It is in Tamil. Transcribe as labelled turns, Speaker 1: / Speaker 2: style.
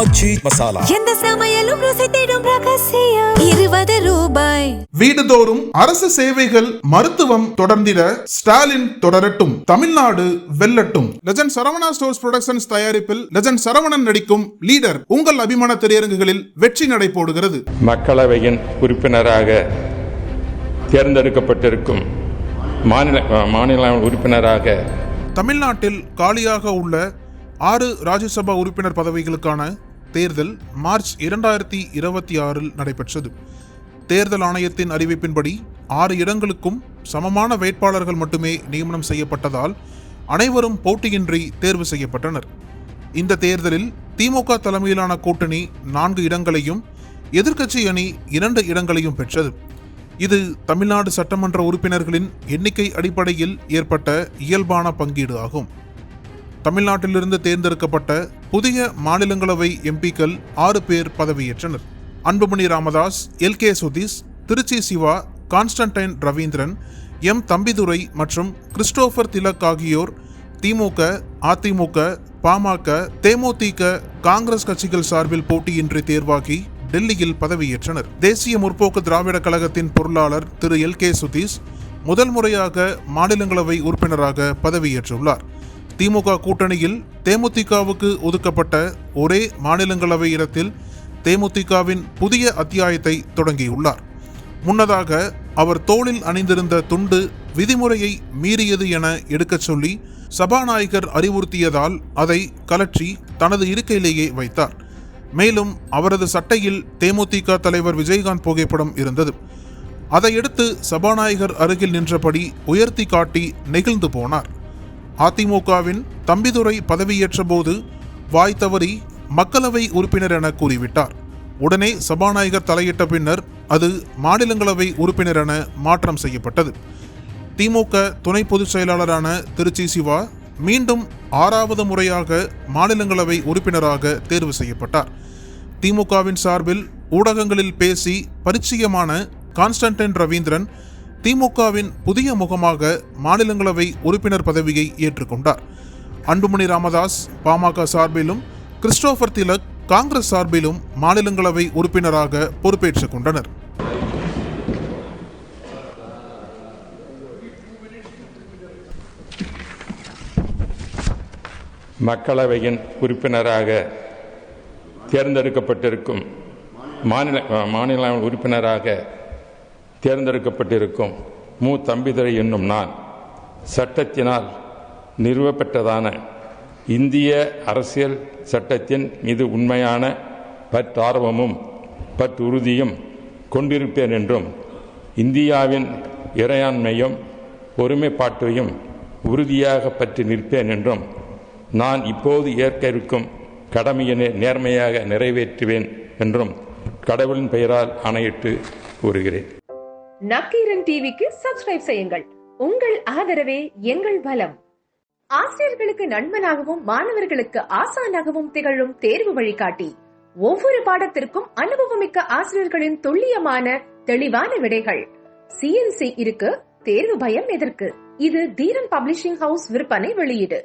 Speaker 1: ஆச்சி மசாலா.
Speaker 2: எந்த சமையலும் ருசி தேடும் ரகசியம். 20 ரூபாய்.
Speaker 3: வீடுதோறும் அரசு சேவைகள் மருத்துவம் தொடர்ந்திட ஸ்டாலின் தொடரட்டும், தமிழ்நாடு வெல்லட்டும். லெஜண்ட் சரவணா ஸ்டோர்ஸ் புரொடக்ஷன்ஸ் தயாரிப்பில் லெஜண்ட் சரவணன் நடிக்கும் லீடர் உங்கள் அபிமான திரையரங்குகளில் வெற்றி நடை போடுகிறது.
Speaker 4: மக்களவையின் உறுப்பினராக தேர்ந்தெடுக்கப்பட்டிருக்கும் மாநில உறுப்பினராக
Speaker 3: தமிழ்நாட்டில் காலியாக உள்ள 6 ராஜ்யசபா உறுப்பினர் பதவிகளுக்கான தேர்தல் மார்ச் 2026 நடைபெற்றது. தேர்தல் ஆணையத்தின் அறிவிப்பின்படி 6 இடங்களுக்கும் சமமான வேட்பாளர்கள் மட்டுமே நியமனம் செய்யப்பட்டதால் அனைவரும் போட்டியின்றி தேர்வு செய்யப்பட்டனர். இந்த தேர்தலில் திமுக தலைமையிலான கூட்டணி 4 இடங்களையும் எதிர்க்கட்சி அணி 2 இடங்களையும் பெற்றது. இது தமிழ்நாடு சட்டமன்ற உறுப்பினர்களின் எண்ணிக்கை அடிப்படையில் ஏற்பட்ட இயல்பான பங்கீடு ஆகும். தமிழ்நாட்டிலிருந்து தேர்ந்தெடுக்கப்பட்ட புதிய மாநிலங்களவை எம்பிக்கள் 6 பேர் பதவியேற்றனர். Anbumani Ramadoss, LK Sudheesh, Trichy Siva, Constantine Ravindran, M Thambidurai மற்றும் கிறிஸ்டோபர் திலக் ஆகியோர் திமுக, அதிமுக, பாமக, தேமுதிக, காங்கிரஸ் கட்சிகள் சார்பில் போட்டியின்றி தேர்வாகி டெல்லியில் பதவியேற்றனர். தேசிய முற்போக்கு திராவிட கழகத்தின் பொருளாளர் திரு LK சுதீஷ் முதல் முறையாக மாநிலங்களவை உறுப்பினராக பதவியேற்றுள்ளார். திமுக கூட்டணியில் தேமுதிகவுக்கு ஒதுக்கப்பட்ட ஒரே மாநிலங்களவை இடத்தில் தேமுதிகவின் புதிய அத்தியாயத்தை தொடங்கியுள்ளார். முன்னதாக அவர் தோளில் அணிந்திருந்த துண்டு விதிமுறையை மீறியது என எடுக்கச் சொல்லி சபாநாயகர் அறிவுறுத்தியதால் அதை கலற்றி தனது இருக்கையிலேயே வைத்தார். மேலும் அவரது சட்டையில் தேமுதிக தலைவர் விஜயகாந்த் புகைப்படம் இருந்தது. அதையடுத்து சபாநாயகர் அருகில் நின்றபடி உயர்த்தி காட்டி நெகிழ்ந்து போனார். அதிமுகவின் தம்பிதுரை பதவியேற்ற போது வாய் தவறி மக்களவை உறுப்பினர் என கூறிவிட்டார். உடனே சபாநாயகர் தலையிட்ட பின்னர் அது மாநிலங்களவை உறுப்பினர் என மாற்றம் செய்யப்பட்டது. திமுக துணை பொதுச் செயலாளரான திருச்சி சிவா மீண்டும் 6வது முறையாக மாநிலங்களவை உறுப்பினராக தேர்வு செய்யப்பட்டார். திமுகவின் சார்பில் ஊடகங்களில் பேசி பரிச்சயமான கான்ஸ்டன்டைன் ரவீந்திரன் திமுகவின் புதிய முகமாக மாநிலங்களவை உறுப்பினர் பதவியை ஏற்றுக்கொண்டார். அன்புமணி ராமதாஸ் பாமக சார்பிலும் கிறிஸ்டோபர் திலக் காங்கிரஸ் சார்பிலும் மாநிலங்களவை உறுப்பினராக பொறுப்பேற்றுக் கொண்டனர்.
Speaker 4: மக்களவையின் உறுப்பினராக தேர்ந்தெடுக்கப்பட்டிருக்கும் மாநில உறுப்பினராக தேர்ந்தெடுக்கப்பட்டிருக்கும் தம்பிதுரை என்னும் நான் சட்டத்தினால் நிறுவப்பட்டதான இந்திய அரசியல் சட்டத்தின் மீது உண்மையான பற்றார்வமும் பற்றுறுதியும் கொண்டிருப்பேன் என்றும் இந்தியாவின் இறையாண்மையும் ஒருமைப்பாட்டையும் உறுதியாக பற்றி நிற்பேன் என்றும் நான் இப்போது ஏற்க இருக்கும் கடமையினை நேர்மையாக நிறைவேற்றுவேன் என்றும் கடவுளின் பெயரால் ஆணையிட்டு கூறுகிறேன்.
Speaker 5: நக்கீரன் டிவிக்கு சப்ஸ்கிரைப் செய்யுங்கள். உங்கள் ஆதரவே எங்கள் பலம். ஆசிரியர்களுக்கு நண்பனாகவும் மாணவர்களுக்கு ஆசானாகவும் திகழும் தேர்வு வழிகாட்டி. ஒவ்வொரு பாடத்திற்கும் அனுபவமிக்க ஆசிரியர்களின் துல்லியமான தெளிவான விடைகள். CNC இருக்கு, தேர்வு பயம் எதற்கு? இது தீரன் பப்ளிஷிங் ஹவுஸ் விற்பனை வெளியீடு.